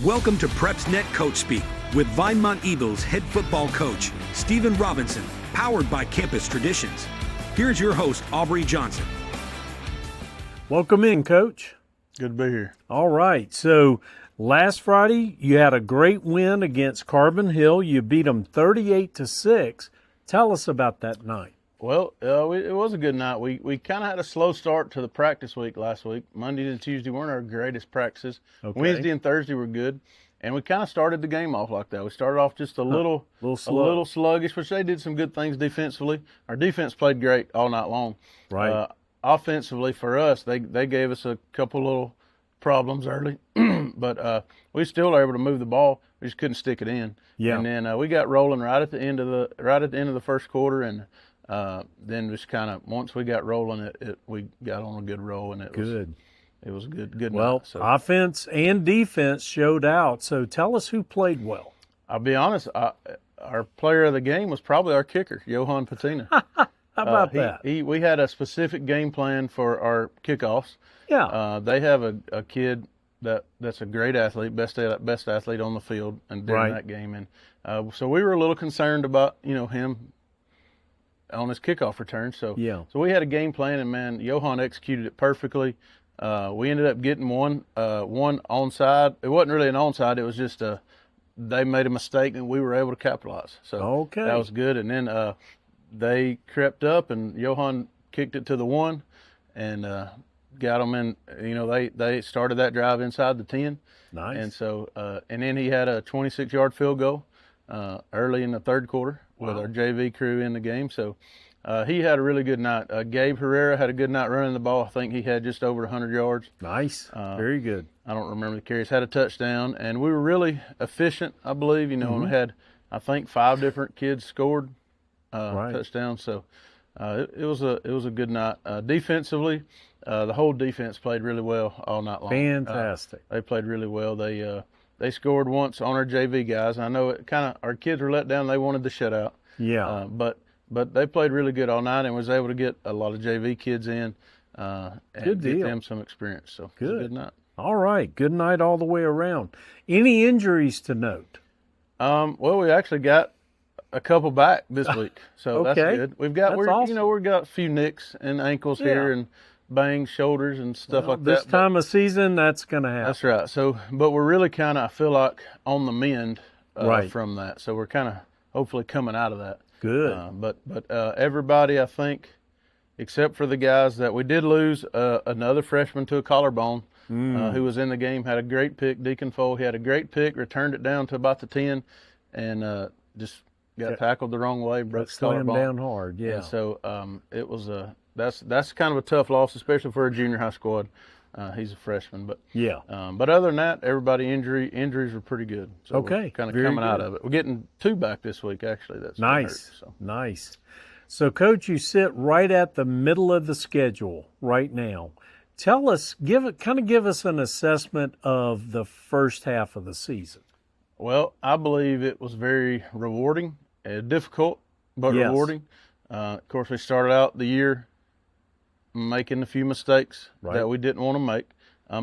Welcome to PrepsNet Coach Speak with Vinemont Eagles head football coach Stephen Robinson, powered by Campus Traditions. Here's your host, Aubrey Johnson. Welcome in, Coach. Good to be here. All right, so last Friday you had a great win against Carbon Hill. You beat them 38-6. Tell us about that night. Well, it was a good night. We kind of had a slow start to the practice week last week. Monday and Tuesday weren't our greatest practices. Okay. Wednesday and Thursday were good, and we kind of started the game off like that. We started off just a little sluggish, which they did some good things defensively. Our defense played great all night long. Right. Offensively for us, they gave us a couple little problems early, but we still were able to move the ball. We just couldn't stick it in. Yeah. And then we got rolling right at the end of the first quarter, and then just kind of once we got rolling, we got on a good roll, and it was a good well, night. So, offense and defense showed out. So tell us who played well. I'll be honest, our player of the game was probably our kicker, Johan Patina. How about that? We had a specific game plan for our kickoffs. Yeah. They have a kid that's a great athlete, best athlete on the field, and during that game, and so we were a little concerned about him on his kickoff return. So we had a game plan, and man, Johan executed it perfectly. We ended up getting one onside. It wasn't really an onside. It was just they made a mistake, and we were able to capitalize. So that was good. And then they crept up, and Johan kicked it to the one, and got them in. They started that drive inside the 10. Nice. And so and then he had a 26-yard field goal early in the third quarter. Wow. With our JV crew in the game. So he had a really good night. Gabe Herrera had a good night running the ball. I think he had just over 100 yards. Nice. Very good. I don't remember the carries. Had a touchdown, and we were really efficient, I believe. And we had, I think, 5 different kids scored touchdowns. So it was a good night. Defensively, the whole defense played really well all night long. Fantastic. They played really well. They scored once on our JV guys. I know our kids were let down. They wanted the shutout. Yeah. But they played really good all night and was able to get a lot of JV kids in and get them some experience. So it was a good night. All right. Good night all the way around. Any injuries to note? Well, we actually got a couple back this week, so that's good. We've got awesome. we've got a few nicks and ankles here and bangs, shoulders, and stuff like that. This time of season, that's going to happen. That's right. So, but we're really kind of, I feel like, on the mend from that. So we're kind of hopefully coming out of that. Good. But everybody, I think, except for the guys that we did lose, another freshman to a collarbone who was in the game, had a great pick, Deacon Foe. He had a great pick, returned it down to about the 10, and just got tackled the wrong way, broke the collarbone. Slammed down hard, yeah. And so it was that's kind of a tough loss, especially for a junior high squad. He's a freshman, but but other than that, everybody injuries were pretty good. So we're kind of coming out of it. We're getting 2 back this week, actually. That's nice. Hurt, so. Nice. So, Coach, you sit right at the middle of the schedule right now. Tell us, give us an assessment of the first half of the season. Well, I believe it was very rewarding, difficult, but rewarding. Of course, we started out the year making a few mistakes that we didn't want to make.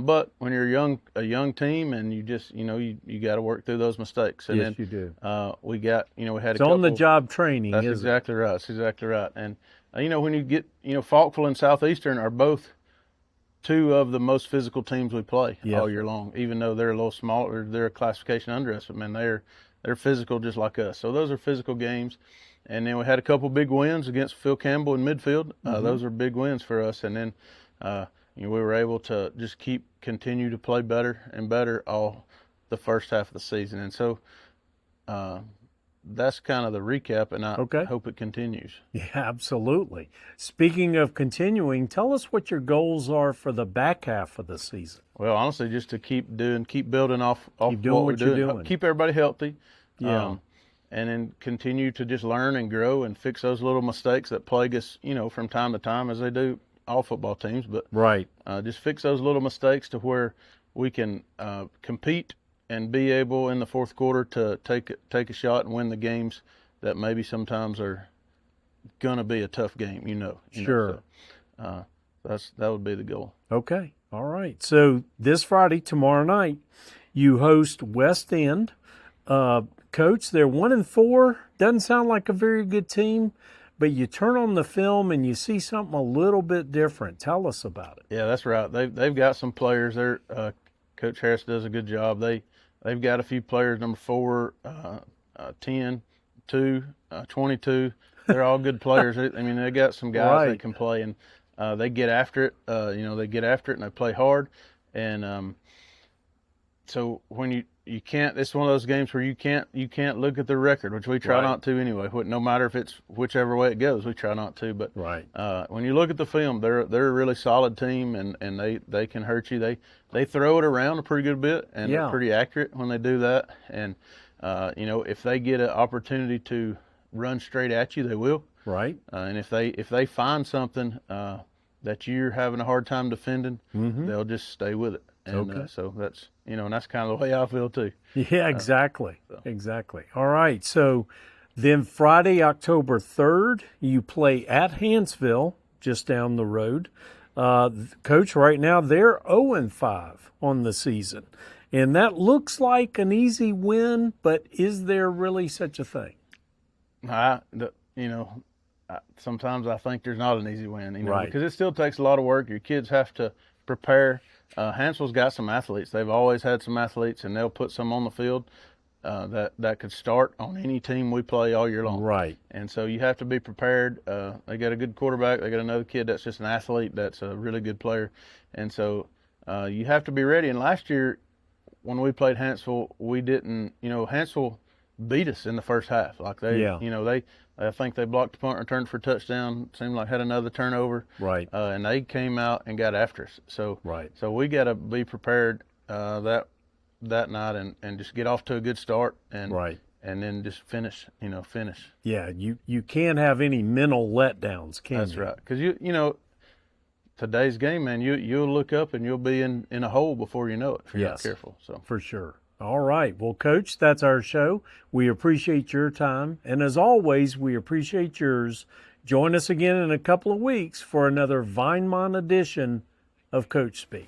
But when you're a young team, and you just, you got to work through those mistakes. And then you do. We got, we had it's a couple. on the job training. That's exactly right. That's exactly right. And when you get, Falkville and Southeastern are both 2 of the most physical teams we play all year long. Even though they're a little smaller, they're a classification under us. But man, they're physical just like us. So those are physical games. And then we had a couple big wins against Phil Campbell in midfield. Those are big wins for us. And then we were able to just continue to play better and better all the first half of the season. And so that's kind of the recap, and I hope it continues. Yeah, absolutely. Speaking of continuing, tell us what your goals are for the back half of the season. Well, honestly, just to keep building off what we're doing. Keep everybody healthy. Yeah. And then continue to just learn and grow and fix those little mistakes that plague us, from time to time, as they do all football teams. But just fix those little mistakes to where we can compete and be able in the fourth quarter to take a shot and win the games that maybe sometimes are going to be a tough game. Sure. So that would be the goal. Okay. All right. So this Friday, tomorrow night, You host West End. Coach, they're 1-4. Doesn't sound like a very good team, but you turn on the film and you see something a little bit different. Tell us about it. Yeah, that's right. They've got some players there. Coach Harris does a good job. They've got a few players, number 4, 10, 2, 22. They're all good players. I mean, they got some guys that can play, and they get after it. They get after it and they play hard. And so when you can't, it's one of those games where you can't look at the record, which we try not to anyway. No matter if it's whichever way it goes, we try not to. But when you look at the film, they're a really solid team, and they can hurt you. They throw it around a pretty good bit, and they're pretty accurate when they do that. And if they get an opportunity to run straight at you, they will. Right. And if they find something that you're having a hard time defending, they'll just stay with it. And so that's and that's kind of the way I feel too. Yeah, exactly. Exactly. All right. So then Friday, October 3rd, you play at Hanceville, just down the road. Coach, right now they're 0-5 on the season. And that looks like an easy win, but is there really such a thing? Sometimes I think there's not an easy win, because it still takes a lot of work. Your kids have to prepare. Hanceville's got some athletes. They've always had some athletes, and they'll put some on the field that could start on any team we play all year long. Right. And so you have to be prepared. They got a good quarterback. They got another kid that's just an athlete that's a really good player. And so you have to be ready. And last year when we played Hanceville, we didn't, Hanceville beat us in the first half. Like I think they blocked the punt, returned for a touchdown. Seemed like had another turnover. Right. And they came out and got after us. So we got to be prepared that night and just get off to a good start and then just finish. Yeah, you can't have any mental letdowns, can you? That's right. Because today's game, man, you'll look up and you'll be in a hole before you know it if you're not careful. So for sure. All right. Well, Coach, that's our show. We appreciate your time. And as always, we appreciate yours. Join us again in a couple of weeks for another Vinemont edition of Coach Speak.